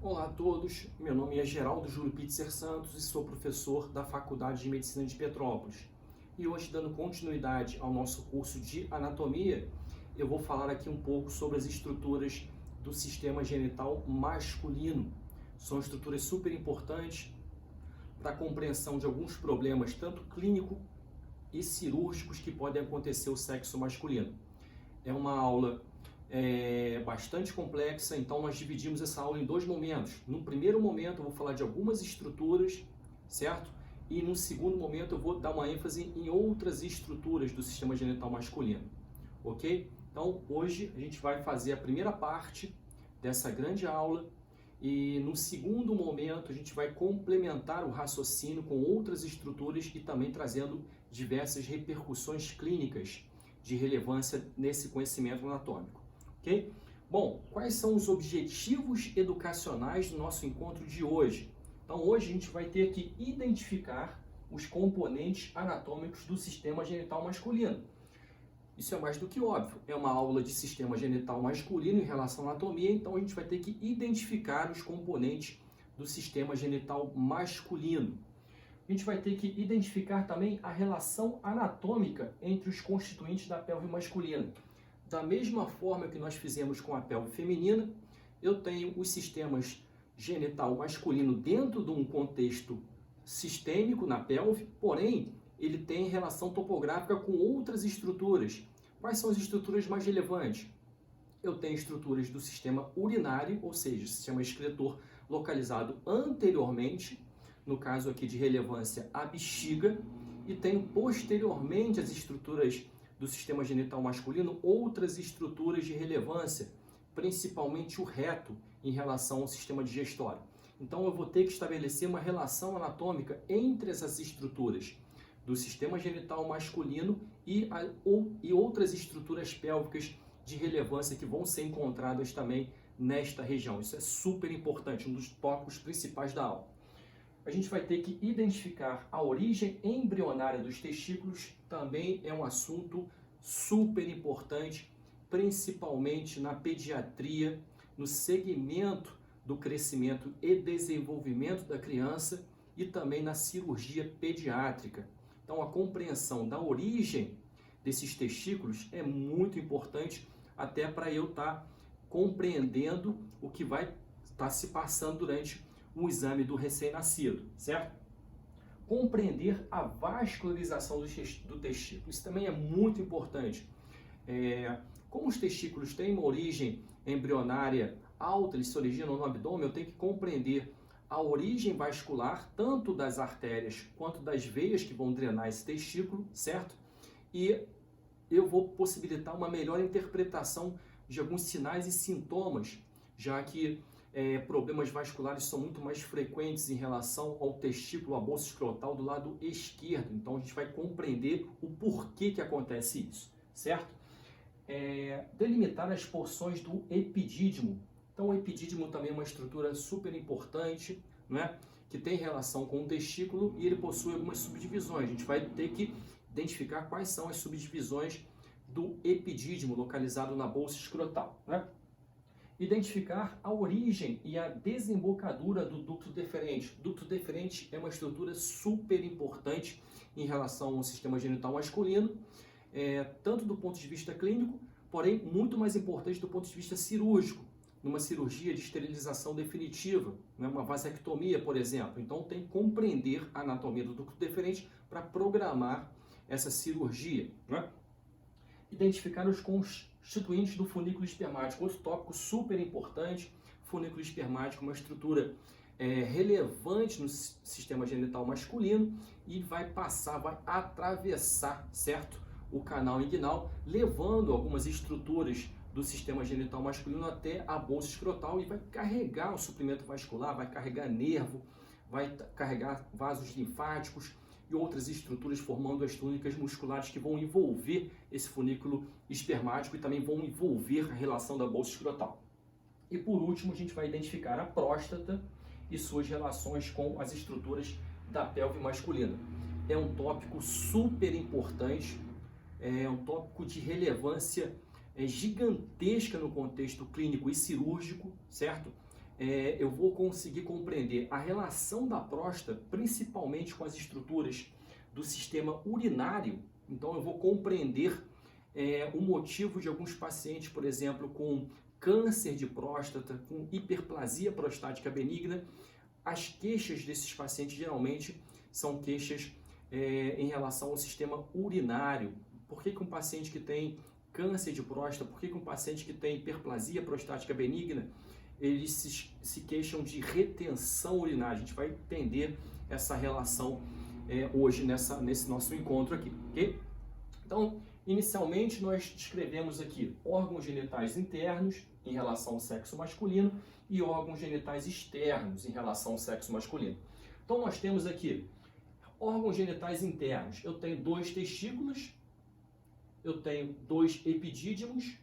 Olá a todos, meu nome é Geraldo Júlio Pitzer Santos e sou professor da Faculdade de Medicina de Petrópolis. E hoje, dando continuidade ao nosso curso de anatomia, eu vou falar aqui um pouco sobre as estruturas do sistema genital masculino. São estruturas super importantes para a compreensão de alguns problemas, tanto clínicos e cirúrgicos, que podem acontecer ao sexo masculino. É uma aula bastante complexa, então nós dividimos essa aula em dois momentos. No primeiro momento eu vou falar de algumas estruturas, certo? E no segundo momento eu vou dar uma ênfase em outras estruturas do sistema genital masculino, ok? Então hoje a gente vai fazer a primeira parte dessa grande aula e no segundo momento a gente vai complementar o raciocínio com outras estruturas e também trazendo diversas repercussões clínicas de relevância nesse conhecimento anatômico. Ok? Bom, quais são os objetivos educacionais do nosso encontro de hoje? Então, hoje a gente vai ter que identificar os componentes anatômicos do sistema genital masculino. Isso é mais do que óbvio, é uma aula de sistema genital masculino em relação à anatomia, então a gente vai ter que identificar os componentes do sistema genital masculino. A gente vai ter que identificar também a relação anatômica entre os constituintes da pelve masculina. Da mesma forma que nós fizemos com a pelve feminina, eu tenho os sistemas genital masculino dentro de um contexto sistêmico na pelve, porém, ele tem relação topográfica com outras estruturas. Quais são as estruturas mais relevantes? Eu tenho estruturas do sistema urinário, ou seja, sistema excretor localizado anteriormente, no caso aqui de relevância, a bexiga, e tenho posteriormente as estruturas do sistema genital masculino, outras estruturas de relevância, principalmente o reto em relação ao sistema digestório. Então eu vou ter que estabelecer uma relação anatômica entre essas estruturas do sistema genital masculino e outras estruturas pélvicas de relevância que vão ser encontradas também nesta região. Isso é super importante, um dos tópicos principais da aula. A gente vai ter que identificar a origem embrionária dos testículos, também é um assunto super importante, principalmente na pediatria, no segmento do crescimento e desenvolvimento da criança e também na cirurgia pediátrica. Então, a compreensão da origem desses testículos é muito importante, até para eu estar compreendendo o que vai estar se passando durante o exame do recém-nascido, certo? Compreender a vascularização do testículo, isso também é muito importante. Como os testículos têm uma origem embrionária alta, eles se originam no abdômen, eu tenho que compreender a origem vascular, tanto das artérias quanto das veias que vão drenar esse testículo, certo? E eu vou possibilitar uma melhor interpretação de alguns sinais e sintomas, já que problemas vasculares são muito mais frequentes em relação ao testículo, à bolsa escrotal do lado esquerdo. Então a gente vai compreender o porquê que acontece isso, certo? Delimitar as porções do epidídimo. Então o epidídimo também é uma estrutura super importante, né? Que tem relação com o testículo e ele possui algumas subdivisões. A gente vai ter que identificar quais são as subdivisões do epidídimo localizado na bolsa escrotal, né? Identificar a origem e a desembocadura do ducto deferente. O ducto deferente é uma estrutura super importante em relação ao sistema genital masculino, tanto do ponto de vista clínico, porém muito mais importante do ponto de vista cirúrgico, numa cirurgia de esterilização definitiva, né, uma vasectomia, por exemplo. Então tem que compreender a anatomia do ducto deferente para programar essa cirurgia, né? Identificar os constituintes do funículo espermático, outro tópico super importante. Funículo espermático é uma estrutura relevante no sistema genital masculino e vai atravessar, certo, o canal inguinal, levando algumas estruturas do sistema genital masculino até a bolsa escrotal e vai carregar o suprimento vascular, vai carregar nervo, vai carregar vasos linfáticos e outras estruturas, formando as túnicas musculares que vão envolver esse funículo espermático e também vão envolver a relação da bolsa escrotal. E por último, a gente vai identificar a próstata e suas relações com as estruturas da pelve masculina. É um tópico super importante, é um tópico de relevância gigantesca no contexto clínico e cirúrgico, certo? eu vou conseguir compreender a relação da próstata, principalmente com as estruturas do sistema urinário. Então eu vou compreender o motivo de alguns pacientes, por exemplo, com câncer de próstata, com hiperplasia prostática benigna. As queixas desses pacientes geralmente são queixas em relação ao sistema urinário. Por que um paciente que tem câncer de próstata, por que um paciente que tem hiperplasia prostática benigna, eles se queixam de retenção urinária? A gente vai entender essa relação hoje nesse nosso encontro aqui, ok? Então, inicialmente nós descrevemos aqui órgãos genitais internos em relação ao sexo masculino e órgãos genitais externos em relação ao sexo masculino. Então nós temos aqui órgãos genitais internos. Eu tenho 2 testículos, eu tenho 2 epidídimos,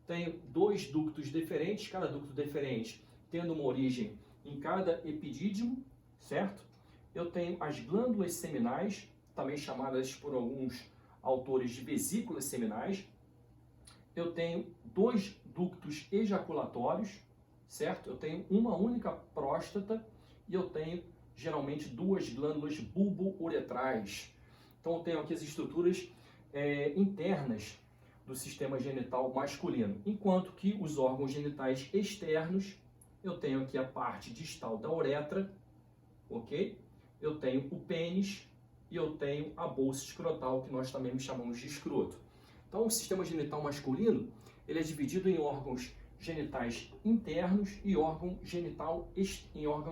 tenho 2 ductos deferentes, cada ducto deferente tendo uma origem em cada epidídimo, certo? Eu tenho as glândulas seminais, também chamadas por alguns autores de vesículas seminais. Eu tenho 2 ductos ejaculatórios, certo? Eu tenho uma única próstata e eu tenho geralmente 2 glândulas bulbo-uretrais. Então eu tenho aqui as estruturas internas do sistema genital masculino, enquanto que os órgãos genitais externos, eu tenho aqui a parte distal da uretra, ok? Eu tenho o pênis e eu tenho a bolsa escrotal, que nós também chamamos de escroto. Então o sistema genital masculino, ele é dividido em órgãos genitais internos e órgãos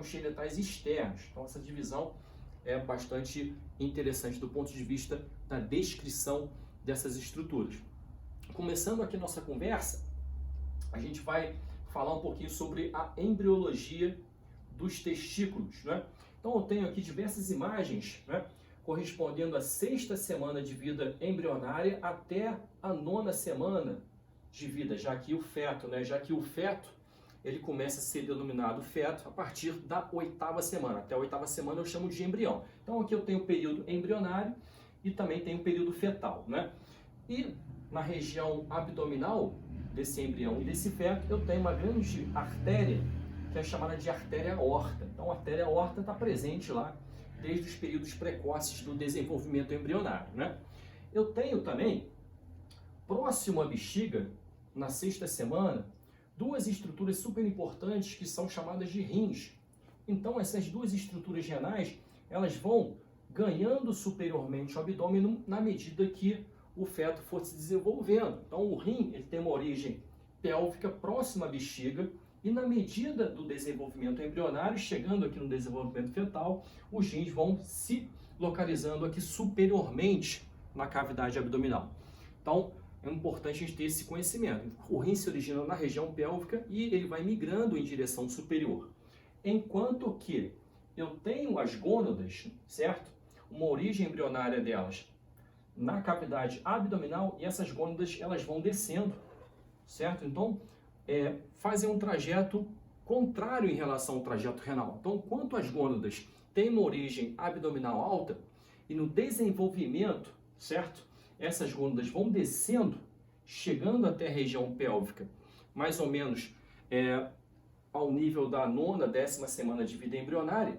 genitais externos. Então essa divisão é bastante interessante do ponto de vista da descrição dessas estruturas. Começando aqui nossa conversa, a gente vai falar um pouquinho sobre a embriologia dos testículos, né? Então eu tenho aqui diversas imagens, né, correspondendo à 6ª semana de vida embrionária até a 9ª semana de vida, já que o feto, ele começa a ser denominado feto a partir da 8ª semana. Até a 8ª semana eu chamo de embrião. Então aqui eu tenho o período embrionário e também tenho o período fetal, né? E na região abdominal desse embrião e desse feto, eu tenho uma grande artéria, que é chamada de artéria aorta. Então a artéria aorta está presente lá desde os períodos precoces do desenvolvimento embrionário, né? Eu tenho também, próximo à bexiga, na 6ª semana, 2 estruturas super importantes que são chamadas de rins. Então essas 2 estruturas renais, elas vão ganhando superiormente o abdômen na medida que o feto for se desenvolvendo. Então o rim, ele tem uma origem pélvica próxima à bexiga, e na medida do desenvolvimento embrionário, chegando aqui no desenvolvimento fetal, os rins vão se localizando aqui superiormente na cavidade abdominal. Então, é importante a gente ter esse conhecimento. O rim se origina na região pélvica e ele vai migrando em direção superior. Enquanto que eu tenho as gônadas, certo? Uma origem embrionária delas na cavidade abdominal, e essas gônadas elas vão descendo, certo? Então, fazem um trajeto contrário em relação ao trajeto renal. Então, enquanto as gônadas têm uma origem abdominal alta, e no desenvolvimento, certo? Essas gônadas vão descendo, chegando até a região pélvica, mais ou menos ao nível da 9ª, 10ª semana de vida embrionária.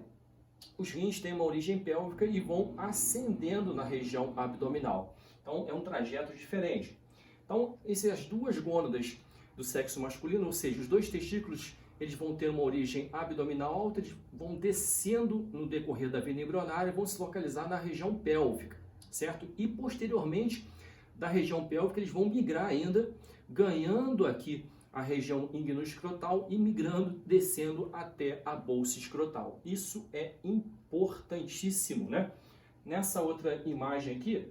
Os rins têm uma origem pélvica e vão ascendendo na região abdominal. Então, é um trajeto diferente. Então, essas 2 gônadas do sexo masculino, ou seja, os 2 testículos, eles vão ter uma origem abdominal alta, eles vão descendo no decorrer da vida embrionária, vão se localizar na região pélvica, certo? E posteriormente, da região pélvica, eles vão migrar ainda, ganhando aqui a região inguino-escrotal e migrando, descendo até a bolsa escrotal. Isso é importantíssimo, né? Nessa outra imagem aqui,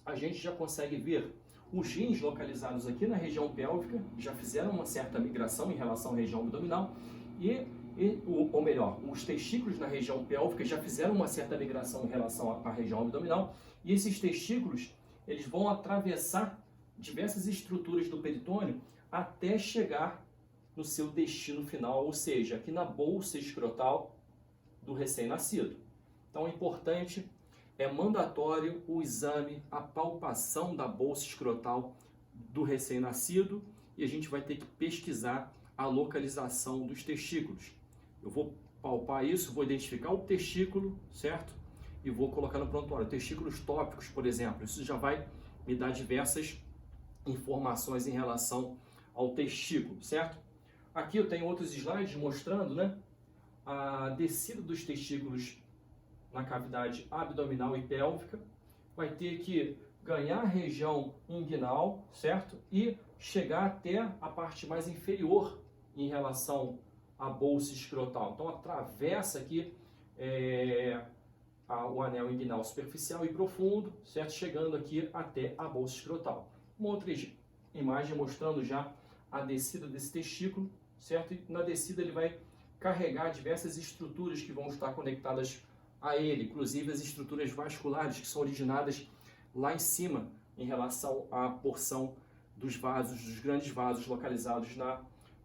a gente já consegue ver os rins localizados aqui na região pélvica, já fizeram uma certa migração em relação à região abdominal, ou melhor, os testículos na região pélvica já fizeram uma certa migração em relação à região abdominal, e esses testículos, eles vão atravessar diversas estruturas do peritônio até chegar no seu destino final, ou seja, aqui na bolsa escrotal do recém-nascido. Então é importante, é mandatório o exame, a palpação da bolsa escrotal do recém-nascido, e a gente vai ter que pesquisar a localização dos testículos. Eu vou palpar isso, vou identificar o testículo, certo? E vou colocar no prontuário. Testículos tópicos, por exemplo, isso já vai me dar diversas informações em relação ao testículo, certo? Aqui eu tenho outros slides mostrando, né, a descida dos testículos na cavidade abdominal e pélvica. Vai ter que ganhar a região inguinal, certo? E chegar até a parte mais inferior em relação à bolsa escrotal. Então atravessa aqui o anel inguinal superficial e profundo, certo? Chegando aqui até a bolsa escrotal. Uma outra imagem mostrando já a descida desse testículo, certo? E na descida ele vai carregar diversas estruturas que vão estar conectadas a ele, inclusive as estruturas vasculares que são originadas lá em cima em relação à porção dos vasos, dos grandes vasos localizados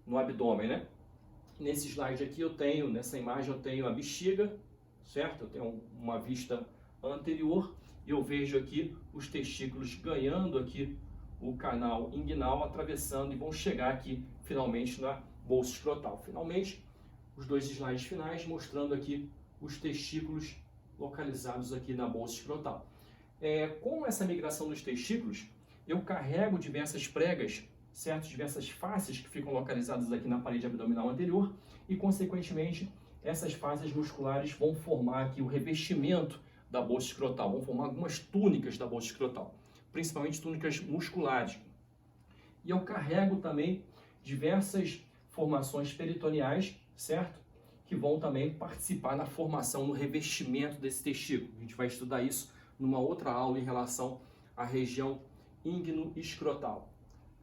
no abdômen, né? Nesse slide aqui nessa imagem eu tenho a bexiga, certo? Eu tenho uma vista anterior e eu vejo aqui os testículos ganhando aqui o canal inguinal, atravessando e vão chegar aqui finalmente na bolsa escrotal. Finalmente, os dois slides finais mostrando aqui os testículos localizados aqui na bolsa escrotal. Com essa migração dos testículos, eu carrego diversas pregas, certo? Diversas faces que ficam localizadas aqui na parede abdominal anterior e, consequentemente, essas faces musculares vão formar aqui o revestimento da bolsa escrotal, vão formar algumas túnicas da bolsa escrotal, principalmente túnicas musculares. E eu carrego também diversas formações peritoneais, certo? Que vão também participar na formação, no revestimento desse testículo. A gente vai estudar isso numa outra aula em relação à região íngno-escrotal.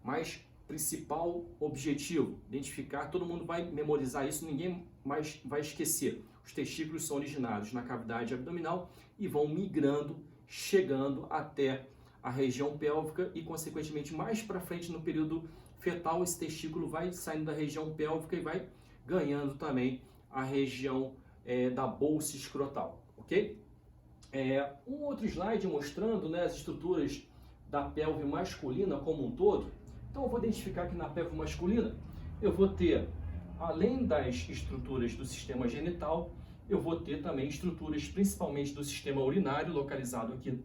Mas principal objetivo, identificar, todo mundo vai memorizar isso, ninguém mais vai esquecer. Os testículos são originados na cavidade abdominal e vão migrando, chegando até a região pélvica e, consequentemente, mais para frente no período fetal, esse testículo vai saindo da região pélvica e vai ganhando também a região da bolsa escrotal, ok? Um outro slide mostrando, né, as estruturas da pelve masculina como um todo. Então eu vou identificar que na pelve masculina eu vou ter, além das estruturas do sistema genital, eu vou ter também estruturas principalmente do sistema urinário, localizado aqui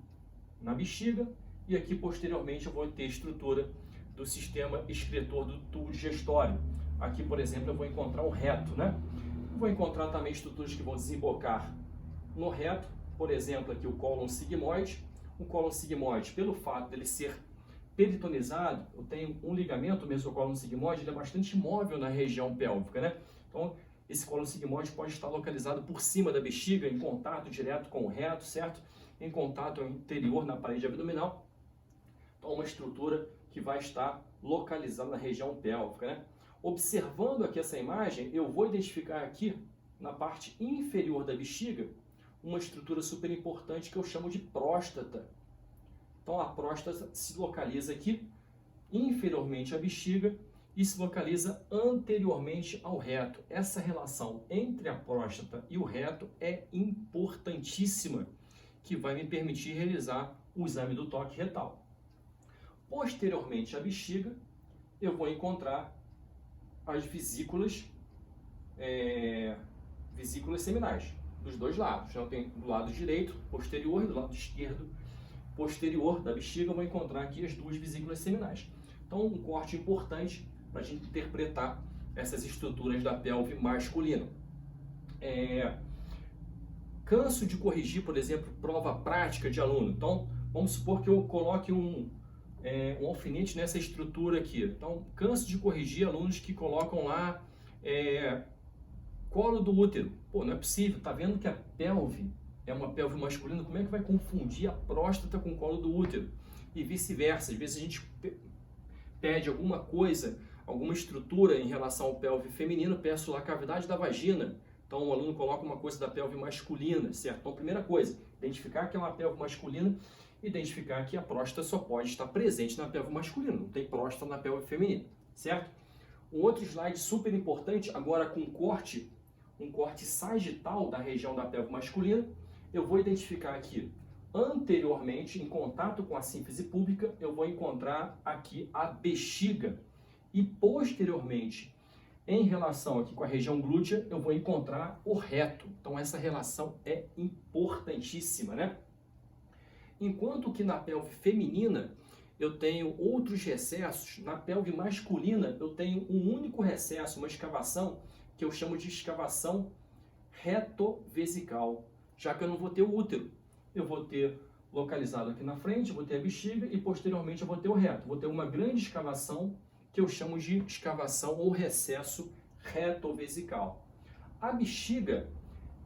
na bexiga, e aqui posteriormente eu vou ter estrutura do sistema excretor do tubo digestório. Aqui, por exemplo, eu vou encontrar o reto, né? Vou encontrar também estruturas que vão desembocar no reto, por exemplo, aqui o cólon sigmoide. O cólon sigmoide, pelo fato dele ser peritonizado, eu tenho um ligamento, o mesocólon sigmoide, ele é bastante móvel na região pélvica, né? Então, esse cólon sigmoide pode estar localizado por cima da bexiga, em contato direto com o reto, certo? Em contato interior na parede abdominal. Então, uma estrutura que vai estar localizada na região pélvica, né? Observando aqui essa imagem, eu vou identificar aqui, na parte inferior da bexiga, uma estrutura super importante que eu chamo de próstata. Então, a próstata se localiza aqui, inferiormente à bexiga, e se localiza anteriormente ao reto. Essa relação entre a próstata e o reto é importantíssima, que vai me permitir realizar o exame do toque retal. Posteriormente à bexiga, eu vou encontrar as vesículas seminais, dos dois lados. Então, tem do lado direito, posterior, e do lado esquerdo, posterior da bexiga, eu vou encontrar aqui as duas vesículas seminais. Então, um corte importante para a gente interpretar essas estruturas da pelve masculina. Canso de corrigir, por exemplo, prova prática de aluno. Então, vamos supor que eu coloque um alfinete nessa estrutura aqui. Então, canso de corrigir alunos que colocam lá colo do útero. Pô, não é possível, tá vendo que a pelve é uma pelve masculina, como é que vai confundir a próstata com o colo do útero? E vice-versa, às vezes a gente pede alguma coisa, alguma estrutura em relação ao pelve feminino, peço lá a cavidade da vagina. Então o aluno coloca uma coisa da pelve masculina, certo? Então, primeira coisa, identificar que é uma pelve masculina, identificar que a próstata só pode estar presente na pelve masculina, não tem próstata na pelve feminina, certo? Um outro slide super importante, agora com um corte sagital da região da pelve masculina, eu vou identificar aqui, anteriormente, em contato com a sínfise púbica, eu vou encontrar aqui a bexiga. E posteriormente, Em relação aqui com a região glútea, eu vou encontrar o reto. Então essa relação é importantíssima, né? Enquanto que na pelve feminina eu tenho outros recessos, na pelve masculina eu tenho um único recesso, uma escavação que eu chamo de escavação retovesical, já que eu não vou ter o útero. Eu vou ter localizado aqui na frente, eu vou ter a bexiga e posteriormente eu vou ter o reto. Vou ter uma grande escavação que eu chamo de escavação ou recesso retovesical. A bexiga,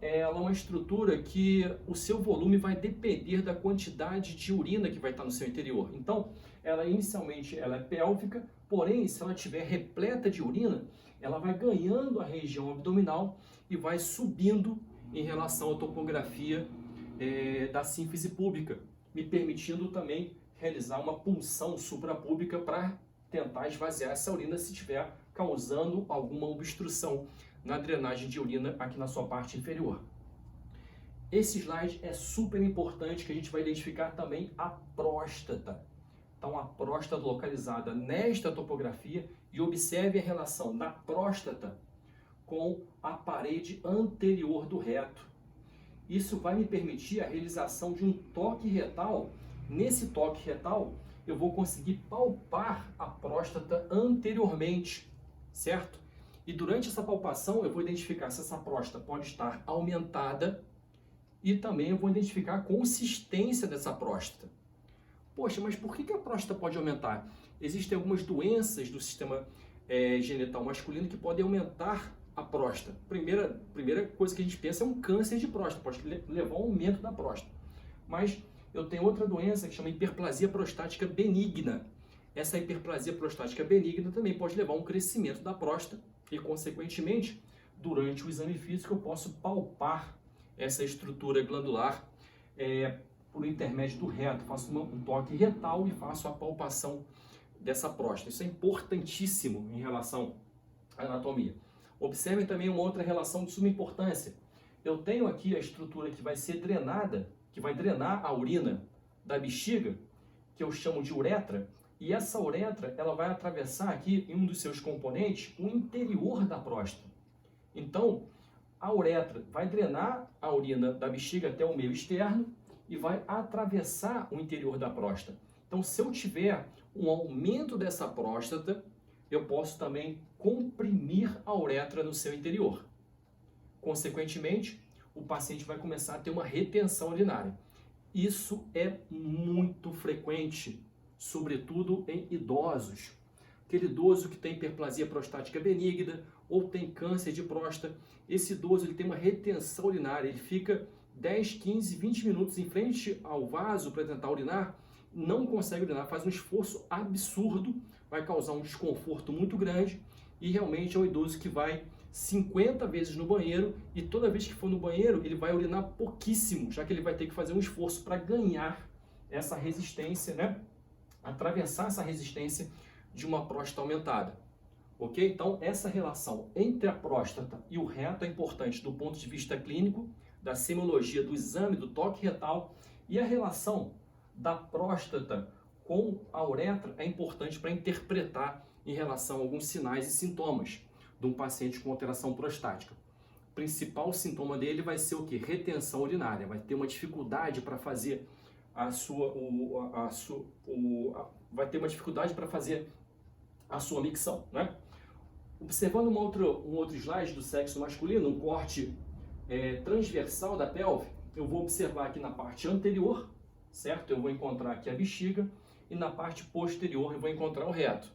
ela é uma estrutura que o seu volume vai depender da quantidade de urina que vai estar no seu interior. Então, ela inicialmente ela é pélvica, porém, se ela estiver repleta de urina, ela vai ganhando a região abdominal e vai subindo em relação à topografia da sínfise púbica, me permitindo também realizar uma punção suprapúbica para tentar esvaziar essa urina se estiver causando alguma obstrução na drenagem de urina aqui na sua parte inferior. Esse slide é super importante, que a gente vai identificar também a próstata. Então, a próstata localizada nesta topografia, e observe a relação da próstata com a parede anterior do reto. Isso vai me permitir a realização de um toque retal. Nesse toque retal, eu vou conseguir palpar a próstata anteriormente, certo? E durante essa palpação, eu vou identificar se essa próstata pode estar aumentada e também eu vou identificar a consistência dessa próstata. Poxa, mas por que a próstata pode aumentar? Existem algumas doenças do sistema genital masculino que podem aumentar a próstata. Primeira coisa que a gente pensa é um câncer de próstata, pode levar ao aumento da próstata. Mas eu tenho outra doença que chama hiperplasia prostática benigna. Essa hiperplasia prostática benigna também pode levar a um crescimento da próstata e, consequentemente, durante o exame físico eu posso palpar essa estrutura glandular por intermédio do reto. Faço um toque retal e faço a palpação dessa próstata. Isso é importantíssimo em relação à anatomia. Observem também uma outra relação de suma importância. Eu tenho aqui a estrutura que vai ser drenada, que vai drenar a urina da bexiga, que eu chamo de uretra, e essa uretra ela vai atravessar aqui em um dos seus componentes o interior da próstata. Então, a uretra vai drenar a urina da bexiga até o meio externo e vai atravessar o interior da próstata. Então, se eu tiver um aumento dessa próstata, eu posso também comprimir a uretra no seu interior. Consequentemente, o paciente vai começar a ter uma retenção urinária. Isso é muito frequente, sobretudo em idosos. Aquele idoso que tem hiperplasia prostática benigna ou tem câncer de próstata, esse idoso ele tem uma retenção urinária, ele fica 10, 15, 20 minutos em frente ao vaso para tentar urinar, não consegue urinar, faz um esforço absurdo, vai causar um desconforto muito grande e realmente é um idoso que vai 50 vezes no banheiro e toda vez que for no banheiro ele vai urinar pouquíssimo, já que ele vai ter que fazer um esforço para ganhar essa resistência, né? Atravessar essa resistência de uma próstata aumentada. Ok? Então, essa relação entre a próstata e o reto é importante do ponto de vista clínico, da semiologia do exame do toque retal, e a relação da próstata com a uretra é importante para interpretar em relação a alguns sinais e sintomas de um paciente com alteração prostática. O principal sintoma dele vai ser o quê? Retenção urinária, vai ter uma dificuldade para fazer vai ter uma dificuldade para fazer a sua micção, né? Observando um outro slide do sexo masculino, um corte transversal da pelve, eu vou observar aqui na parte anterior, certo? Eu vou encontrar aqui a bexiga e na parte posterior eu vou encontrar o reto.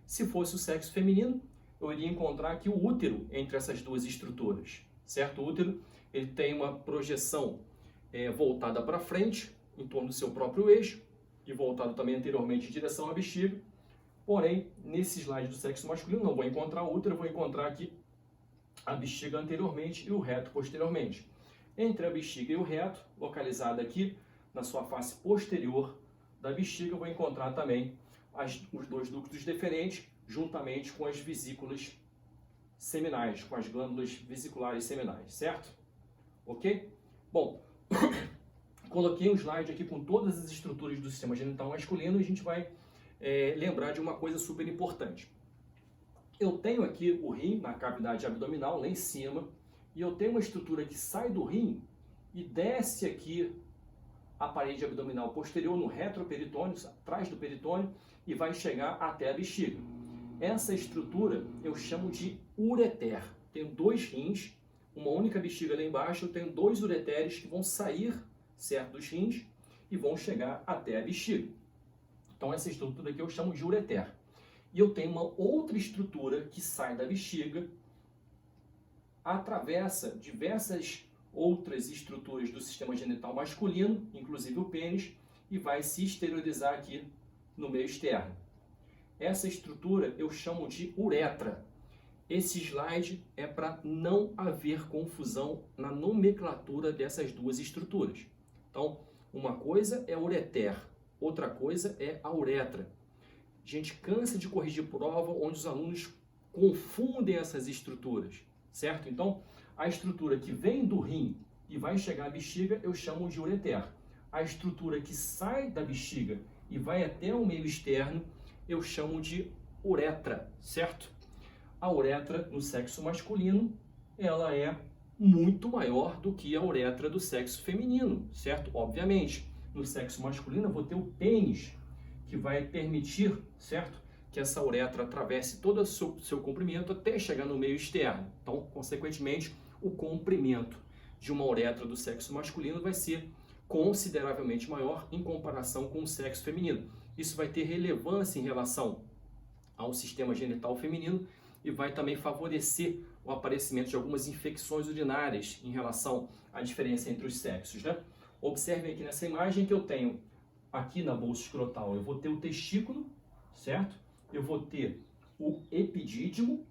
Se fosse o sexo feminino, eu iria encontrar aqui o útero entre essas duas estruturas, certo? O útero ele tem uma projeção voltada para frente, em torno do seu próprio eixo, e voltado também anteriormente em direção à bexiga. Porém, nesse slide do sexo masculino, não vou encontrar o útero, vou encontrar aqui a bexiga anteriormente e o reto posteriormente. Entre a bexiga e o reto, localizado aqui na sua face posterior da bexiga, eu vou encontrar também os dois ductos deferentes, juntamente com as vesículas seminais, com as glândulas vesiculares seminais, certo? Ok? Bom, coloquei um slide aqui com todas as estruturas do sistema genital masculino e a gente vai lembrar de uma coisa super importante. Eu tenho aqui o rim na cavidade abdominal, lá em cima, e eu tenho uma estrutura que sai do rim e desce aqui a parede abdominal posterior no retroperitônio, atrás do peritônio, e vai chegar até a bexiga. Essa estrutura eu chamo de ureter. Tenho dois rins, uma única bexiga lá embaixo, eu tenho dois ureteres que vão sair, certo, dos rins e vão chegar até a bexiga. Então essa estrutura aqui eu chamo de ureter. E eu tenho uma outra estrutura que sai da bexiga, atravessa diversas outras estruturas do sistema genital masculino, inclusive o pênis, e vai se exteriorizar aqui no meio externo. Essa estrutura eu chamo de uretra. Esse slide é para não haver confusão na nomenclatura dessas duas estruturas. Então, uma coisa é ureter, outra coisa é a uretra. A gente cansa de corrigir prova onde os alunos confundem essas estruturas, certo? Então, a estrutura que vem do rim e vai chegar à bexiga, eu chamo de ureter. A estrutura que sai da bexiga e vai até o meio externo, eu chamo de uretra, certo? A uretra no sexo masculino, ela é muito maior do que a uretra do sexo feminino, certo? Obviamente, no sexo masculino eu vou ter o pênis, que vai permitir, certo, que essa uretra atravesse todo o seu comprimento até chegar no meio externo. Então, consequentemente, o comprimento de uma uretra do sexo masculino vai ser consideravelmente maior em comparação com o sexo feminino. Isso vai ter relevância em relação ao sistema genital feminino e vai também favorecer o aparecimento de algumas infecções urinárias em relação à diferença entre os sexos, né? Observem aqui nessa imagem que eu tenho aqui na bolsa escrotal, eu vou ter o testículo, certo? Eu vou ter o epidídimo,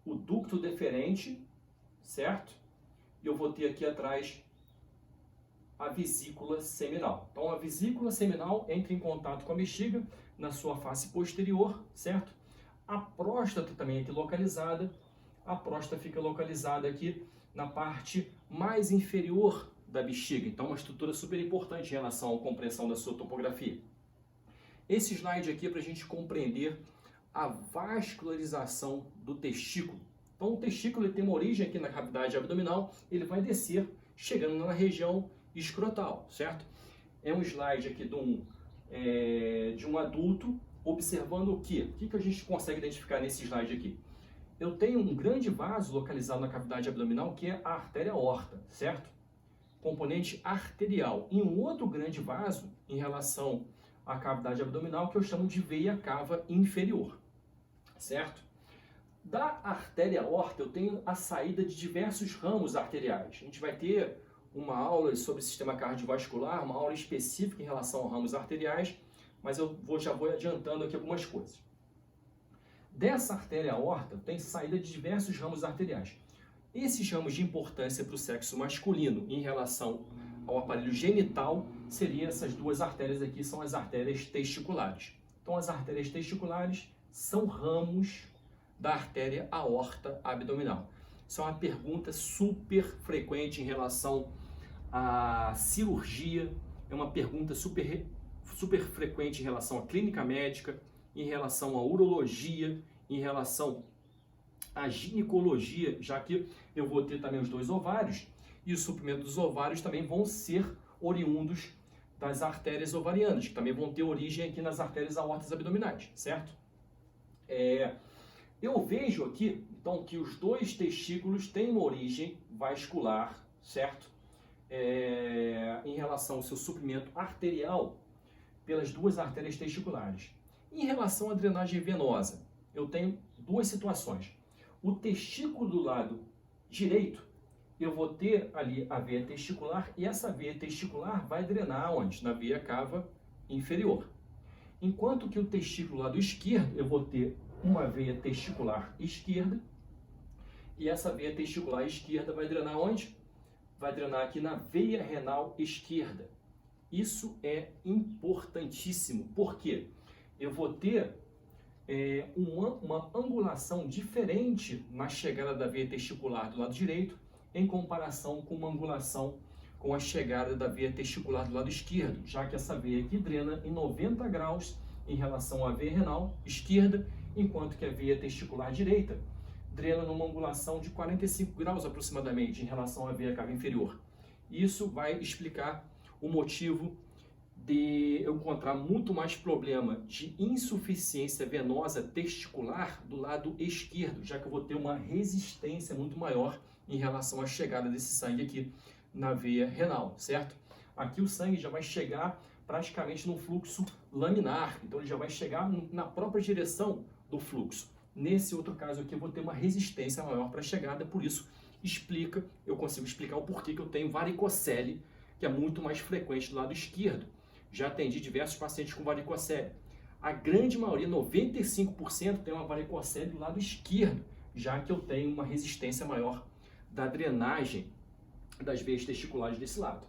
o ducto deferente, certo? E eu vou ter aqui atrás a vesícula seminal. Então, a vesícula seminal entra em contato com a bexiga na sua face posterior, certo? A próstata também é aqui localizada. A próstata fica localizada aqui na parte mais inferior da bexiga. Então, uma estrutura super importante em relação à compreensão da sua topografia. Esse slide aqui é para a gente compreender a vascularização do testículo. Então, o testículo ele tem uma origem aqui na cavidade abdominal, ele vai descer, chegando na região escrotal, certo? É um slide aqui de um adulto observando o quê? O que a gente consegue identificar nesse slide aqui? Eu tenho um grande vaso localizado na cavidade abdominal que é a artéria aorta, certo? Componente arterial. E um outro grande vaso em relação à cavidade abdominal que eu chamo de veia cava inferior, certo? Da artéria aorta eu tenho a saída de diversos ramos arteriais. A gente vai ter uma aula sobre sistema cardiovascular, uma aula específica em relação a ramos arteriais, mas já vou adiantando aqui algumas coisas. Dessa artéria aorta tem saída de diversos ramos arteriais. Esses ramos de importância para o sexo masculino em relação ao aparelho genital seriam essas duas artérias aqui, são as artérias testiculares. Então as artérias testiculares são ramos da artéria aorta abdominal. Isso é uma pergunta super frequente em relação à cirurgia, é uma pergunta super frequente em relação à clínica médica, em relação à urologia, em relação à ginecologia, já que eu vou ter também os dois ovários, e o suprimento dos ovários também vão ser oriundos das artérias ovarianas, que também vão ter origem aqui nas artérias aortas abdominais, certo? Eu vejo aqui, então, que os dois testículos têm uma origem vascular, certo? Em relação ao seu suprimento arterial pelas duas artérias testiculares. Em relação à drenagem venosa, eu tenho duas situações. O testículo do lado direito, eu vou ter ali a veia testicular e essa veia testicular vai drenar onde? Na veia cava inferior. Enquanto que o testículo do lado esquerdo, eu vou ter uma veia testicular esquerda e essa veia testicular esquerda vai drenar onde? Vai drenar aqui na veia renal esquerda. Isso é importantíssimo, porque eu vou ter uma angulação diferente na chegada da veia testicular do lado direito em comparação com uma angulação com a chegada da veia testicular do lado esquerdo, já que essa veia aqui drena em 90 graus em relação à veia renal esquerda enquanto que a veia testicular direita drena numa angulação de 45 graus aproximadamente em relação à veia cava inferior. Isso vai explicar o motivo de eu encontrar muito mais problema de insuficiência venosa testicular do lado esquerdo, já que eu vou ter uma resistência muito maior em relação à chegada desse sangue aqui na veia renal, certo? Aqui o sangue já vai chegar praticamente no fluxo laminar, então ele já vai chegar na própria direção do fluxo. Nesse outro caso aqui eu vou ter uma resistência maior para a chegada, por isso eu consigo explicar o porquê que eu tenho varicocele, que é muito mais frequente do lado esquerdo. Já atendi diversos pacientes com varicocele. A grande maioria, 95%, tem uma varicocele do lado esquerdo, já que eu tenho uma resistência maior da drenagem das veias testiculares desse lado.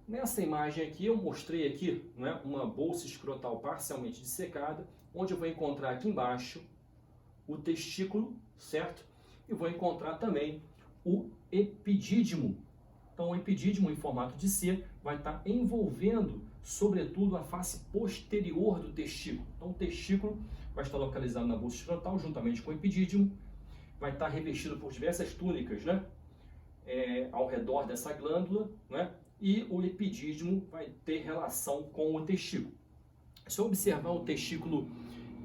Nessa imagem aqui, eu mostrei aqui, né, uma bolsa escrotal parcialmente dissecada, onde eu vou encontrar aqui embaixo o testículo, certo? E vou encontrar também o epidídimo. Então, o epidídimo em formato de C vai estar envolvendo, sobretudo, a face posterior do testículo. Então, o testículo vai estar localizado na bolsa escrotal, juntamente com o epidídimo, vai estar revestido por diversas túnicas, né? Ao redor dessa glândula, né? E o epidídimo vai ter relação com o testículo. Se eu observar o testículo,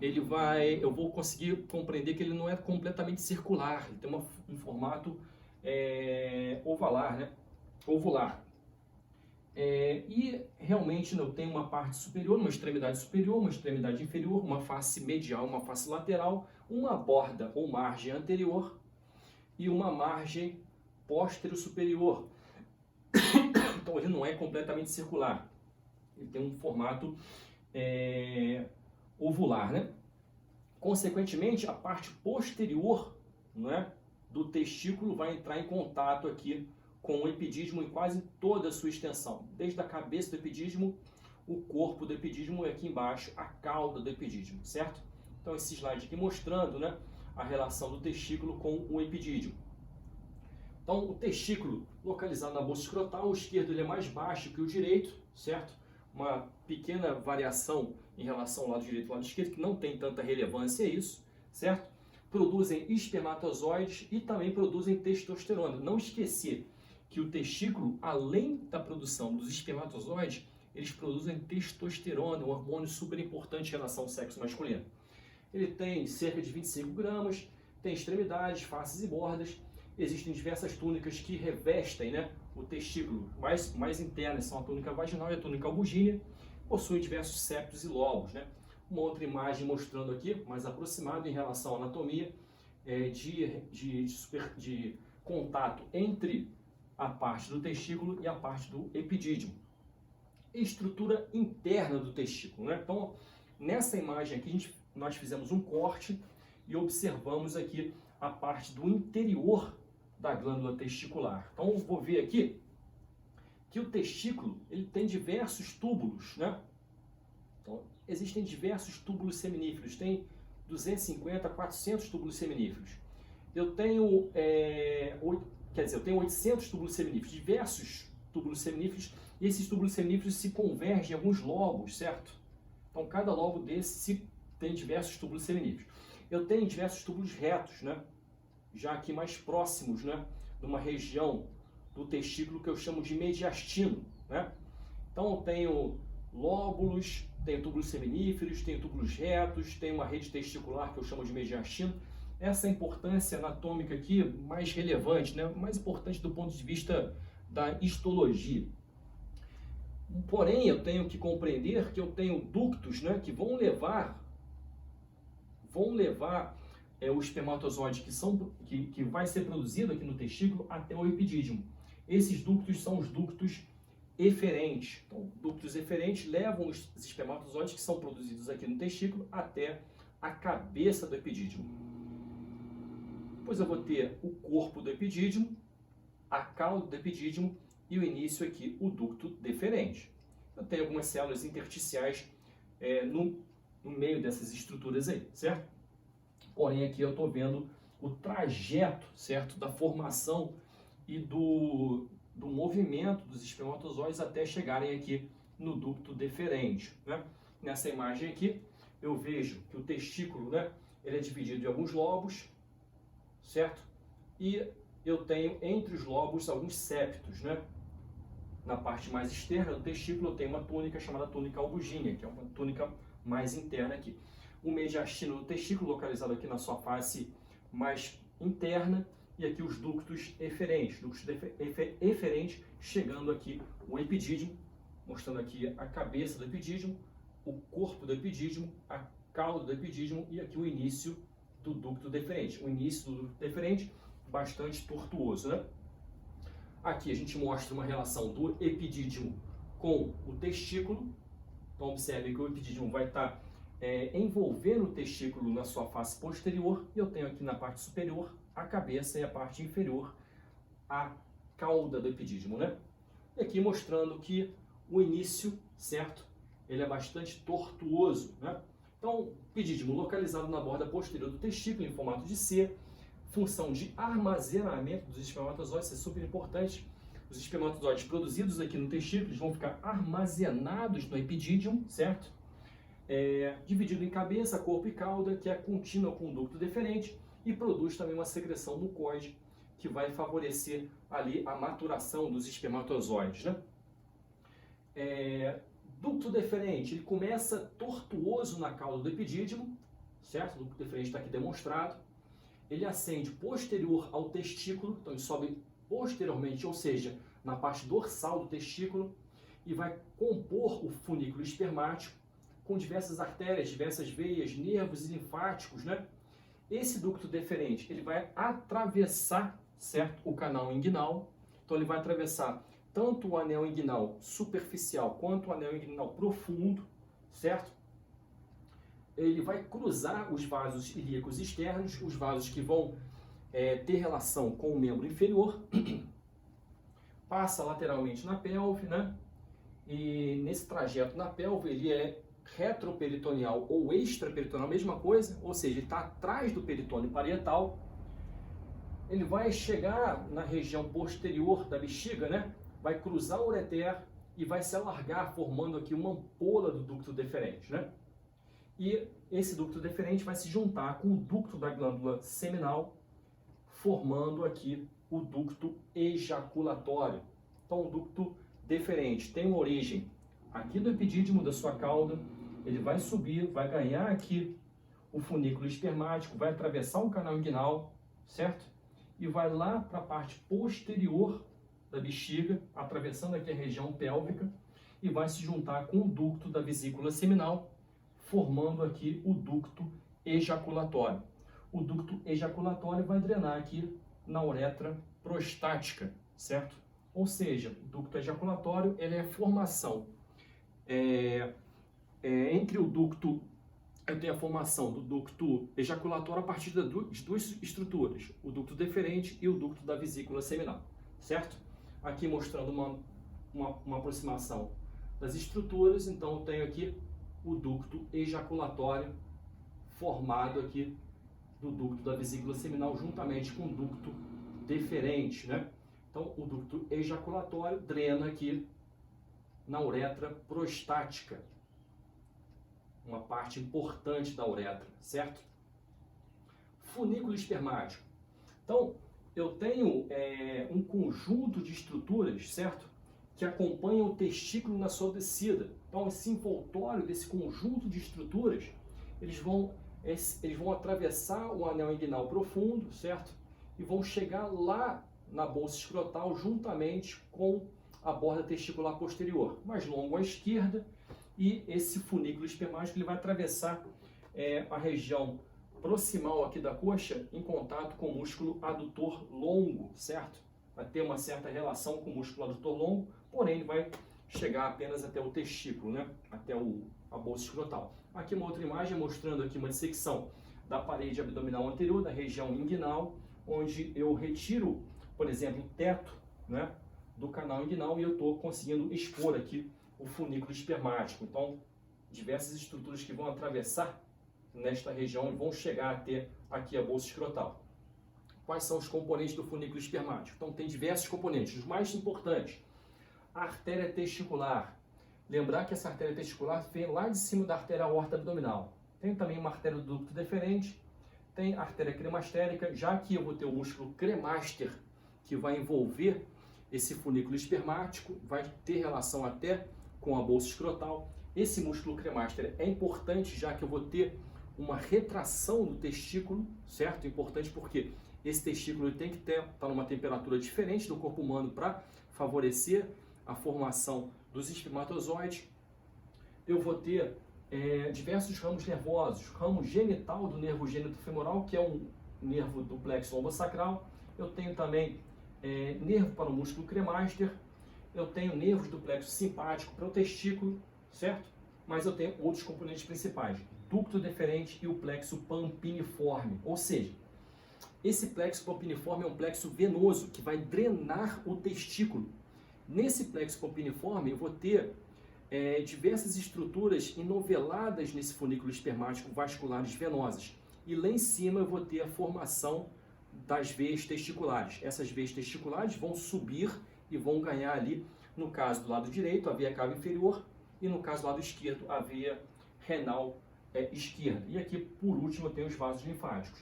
eu vou conseguir compreender que ele não é completamente circular, ele tem um formato ovalar, né? Ovular. E realmente eu tenho uma parte superior, uma extremidade superior, uma extremidade inferior, uma face medial, uma face lateral, uma borda ou margem anterior e uma margem posterior-superior. Então ele não é completamente circular, ele tem um formato ovular, né? Consequentemente, a parte posterior, né, do testículo vai entrar em contato aqui com o epidídimo em quase toda a sua extensão, desde a cabeça do epidídimo, o corpo do epidídimo e aqui embaixo a cauda do epidídimo, certo? Então esse slide aqui mostrando, né, a relação do testículo com o epidídimo. Então o testículo localizado na bolsa escrotal, o esquerdo ele é mais baixo que o direito, certo? Uma pequena variação em relação ao lado direito e ao lado esquerdo, que não tem tanta relevância isso, certo? Produzem espermatozoides e também produzem testosterona. Não esquecer que o testículo, além da produção dos espermatozoides, eles produzem testosterona, um hormônio super importante em relação ao sexo masculino. Ele tem cerca de 25 gramas, tem extremidades, faces e bordas. Existem diversas túnicas que revestem, né, o testículo. Mais internas são a túnica vaginal e a túnica albugínea. Possuem diversos septos e lobos, né? Uma outra imagem mostrando aqui, mais aproximado em relação à anatomia, de contato entre a parte do testículo e a parte do epidídimo. Estrutura interna do testículo, né? Então, nessa imagem aqui, nós fizemos um corte e observamos aqui a parte do interior da glândula testicular. Então, eu vou ver aqui que o testículo ele tem diversos túbulos, né? Então, existem diversos túbulos seminíferos, tem 250 a 400 túbulos seminíferos. Eu tenho 800 túbulos seminíferos, diversos túbulos seminíferos, e esses túbulos seminíferos se convergem em alguns lobos, certo? Então, cada lobo desse tem diversos túbulos seminíferos. Eu tenho diversos túbulos retos, né? Já aqui mais próximos, né, de uma região do testículo que eu chamo de mediastino, né? Então eu tenho lóbulos, tenho túbulos seminíferos, tenho túbulos retos, tenho uma rede testicular que eu chamo de mediastino. Essa importância anatômica aqui mais relevante, né, mais importante do ponto de vista da histologia. Porém, eu tenho que compreender que eu tenho ductos, né, que vão levar o espermatozoide que vai ser produzido aqui no testículo até o epidídimo. Esses ductos são os ductos eferentes. Então, ductos eferentes levam os espermatozoides que são produzidos aqui no testículo até a cabeça do epidídimo. Depois eu vou ter o corpo do epidídimo, a cauda do epidídimo e o início aqui, o ducto deferente. Eu tenho algumas células intersticiais no meio dessas estruturas aí, certo? Porém, aqui eu estou vendo o trajeto, certo, da formação e do movimento dos espermatozoides até chegarem aqui no ducto deferente, né? Nessa imagem aqui, eu vejo que o testículo, né, ele é dividido em alguns lobos, certo? E eu tenho entre os lobos alguns septos, né? Na parte mais externa do testículo eu tenho uma túnica chamada túnica albuginea, que é uma túnica mais interna aqui. O mediastino do testículo, localizado aqui na sua face mais interna, e aqui os ductos eferentes. Ductos eferentes chegando aqui o epidídimo, mostrando aqui a cabeça do epidídimo, o corpo do epidídimo, a cauda do epidídimo e aqui o início do ducto deferente. O início do ducto deferente bastante tortuoso, né? Aqui a gente mostra uma relação do epidídimo com o testículo. Então observe que o epidídimo vai estar envolvendo o testículo na sua face posterior. E eu tenho aqui na parte superior a cabeça e a parte inferior a cauda do epidídimo, né? E aqui mostrando que o início, certo? Ele é bastante tortuoso, né? Então, epidídimo localizado na borda posterior do testículo em formato de C, função de armazenamento dos espermatozoides, isso é super importante. Os espermatozoides produzidos aqui no testículo eles vão ficar armazenados no epidídimo, certo? Dividido em cabeça, corpo e cauda, que é contínua com o ducto deferente, e produz também uma secreção mucoide que vai favorecer ali a maturação dos espermatozoides, né? Ducto deferente, ele começa tortuoso na cauda do epidídimo, certo? O ducto deferente está aqui demonstrado. Ele ascende posterior ao testículo, então ele sobe posteriormente, ou seja, na parte dorsal do testículo, e vai compor o funículo espermático com diversas artérias, diversas veias, nervos e linfáticos, né? Esse ducto deferente, ele vai atravessar, certo, o canal inguinal, então ele vai atravessar tanto o anel inguinal superficial quanto o anel inguinal profundo, certo? Ele vai cruzar os vasos ilíacos externos, os vasos que vão ter relação com o membro inferior, passa lateralmente na pelve, né? E nesse trajeto na pelve ele é retroperitoneal ou extraperitoneal, mesma coisa, ou seja, ele está atrás do peritônio parietal. Ele vai chegar na região posterior da bexiga, né? Vai cruzar o ureter e vai se alargar, formando aqui uma ampola do ducto deferente, né? E esse ducto deferente vai se juntar com o ducto da glândula seminal, formando aqui o ducto ejaculatório. Então, o ducto deferente tem uma origem aqui do epidídimo da sua cauda, ele vai subir, vai ganhar aqui o funículo espermático, vai atravessar o canal inguinal, certo? E vai lá para a parte posterior da bexiga, atravessando aqui a região pélvica, e vai se juntar com o ducto da vesícula seminal, formando aqui o ducto ejaculatório. O ducto ejaculatório vai drenar aqui na uretra prostática, certo? Ou seja, o ducto ejaculatório ele é a formação entre o ducto, eu tenho a formação do ducto ejaculatório a partir de duas estruturas, o ducto deferente e o ducto da vesícula seminal, certo? Aqui mostrando uma aproximação das estruturas, então eu tenho aqui o ducto ejaculatório formado aqui do ducto da vesícula seminal juntamente com o ducto deferente, né? Então o ducto ejaculatório drena aqui na uretra prostática, uma parte importante da uretra, certo? Funículo espermático. Então, eu tenho um conjunto de estruturas, certo? Que acompanham o testículo na sua descida. Então, esse envoltório desse conjunto de estruturas, eles vão atravessar o anel inguinal profundo, certo? E vão chegar lá na bolsa escrotal juntamente com a borda testicular posterior, mais longo à esquerda, e esse funículo espermático ele vai atravessar a região proximal aqui da coxa em contato com o músculo adutor longo, certo? Vai ter uma certa relação com o músculo adutor longo, porém ele vai chegar apenas até o testículo, né? Até a bolsa escrotal. Aqui uma outra imagem mostrando aqui uma dissecção da parede abdominal anterior, da região inguinal, onde eu retiro, por exemplo, o teto, né, do canal inguinal e eu estou conseguindo expor aqui o funículo espermático. Então, diversas estruturas que vão atravessar nesta região e vão chegar até aqui a bolsa escrotal. Quais são os componentes do funículo espermático? Então, tem diversos componentes. Os mais importantes, a artéria testicular. Lembrar que essa artéria testicular vem lá de cima da artéria aorta abdominal. Tem também uma artéria do ducto deferente tem a artéria cremastérica, já que eu vou ter o músculo cremaster, que vai envolver esse funículo espermático, vai ter relação até com a bolsa escrotal. Esse músculo cremaster é importante, já que eu vou ter uma retração do testículo, certo? Importante porque esse testículo tem que estar numa temperatura diferente do corpo humano para favorecer a formação dos espermatozoides. Eu vou ter diversos ramos nervosos, ramo genital do nervo gênito-femoral, que é um nervo do plexo lombosacral. Eu tenho também nervo para o músculo cremaster, eu tenho nervos do plexo simpático para o testículo, certo? Mas eu tenho outros componentes principais, ducto deferente e o plexo pampiniforme, ou seja, esse plexo pampiniforme é um plexo venoso que vai drenar o testículo. Nesse plexo pampiniforme eu vou ter diversas estruturas enoveladas nesse funículo espermático vasculares venosas. E lá em cima eu vou ter a formação das veias testiculares. Essas veias testiculares vão subir e vão ganhar ali, no caso do lado direito, a veia cava inferior, e no caso do lado esquerdo, a veia renal esquerda. E aqui, por último, eu tenho os vasos linfáticos.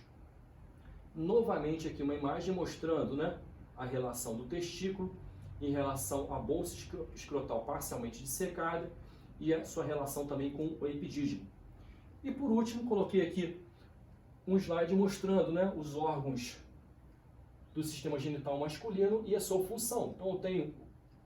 Novamente aqui uma imagem mostrando, né, a relação do testículo em relação à bolsa escrotal parcialmente dissecada e a sua relação também com o epidídimo. E por último, coloquei aqui um slide mostrando, né, os órgãos do sistema genital masculino e a sua função. Então eu tenho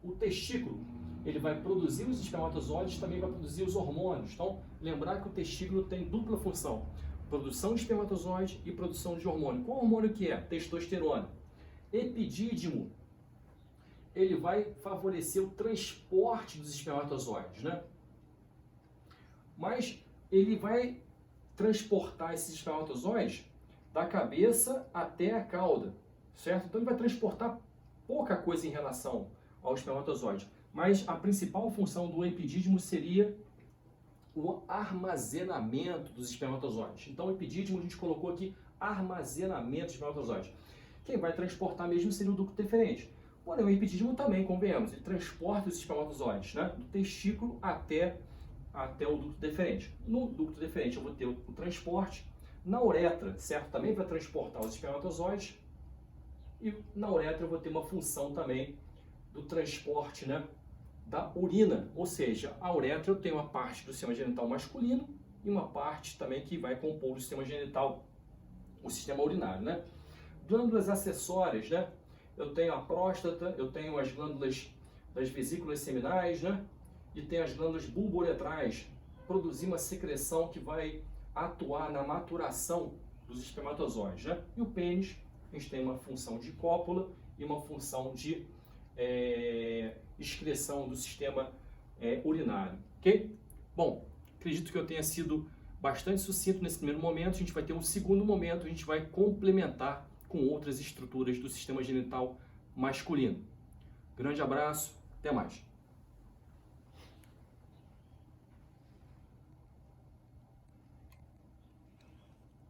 o testículo, ele vai produzir os espermatozoides, também vai produzir os hormônios. Então, lembrar que o testículo tem dupla função: produção de espermatozoide e produção de hormônio. Qual hormônio que é? Testosterona. Epidídimo, ele vai favorecer o transporte dos espermatozoides, né? Mas ele vai transportar esses espermatozoides da cabeça até a cauda, certo? Então ele vai transportar pouca coisa em relação ao espermatozoide. Mas a principal função do epidídimo seria o armazenamento dos espermatozoides. Então, o epidídimo a gente colocou aqui armazenamento de espermatozoides. Quem vai transportar mesmo seria o ducto deferente. Porém, o epidídimo também, convenhamos, ele transporta os espermatozoides, né, do testículo até o ducto deferente. No ducto deferente eu vou ter o transporte. Na uretra, certo, também vai transportar os espermatozoides. E na uretra eu vou ter uma função também do transporte, né, da urina, ou seja, a uretra eu tenho uma parte do sistema genital masculino e uma parte também que vai compor o sistema genital, o sistema urinário, né? Glândulas acessórias, né? Eu tenho a próstata, eu tenho as glândulas das vesículas seminais, né? E tenho as glândulas bulbouretrais, produzir uma secreção que vai atuar na maturação dos espermatozoides, né? E o pênis, a gente tem uma função de cópula e uma função de excreção do sistema urinário, ok? Bom, acredito que eu tenha sido bastante sucinto nesse primeiro momento. A gente vai ter um segundo momento, a gente vai complementar com outras estruturas do sistema genital masculino. Grande abraço, até mais!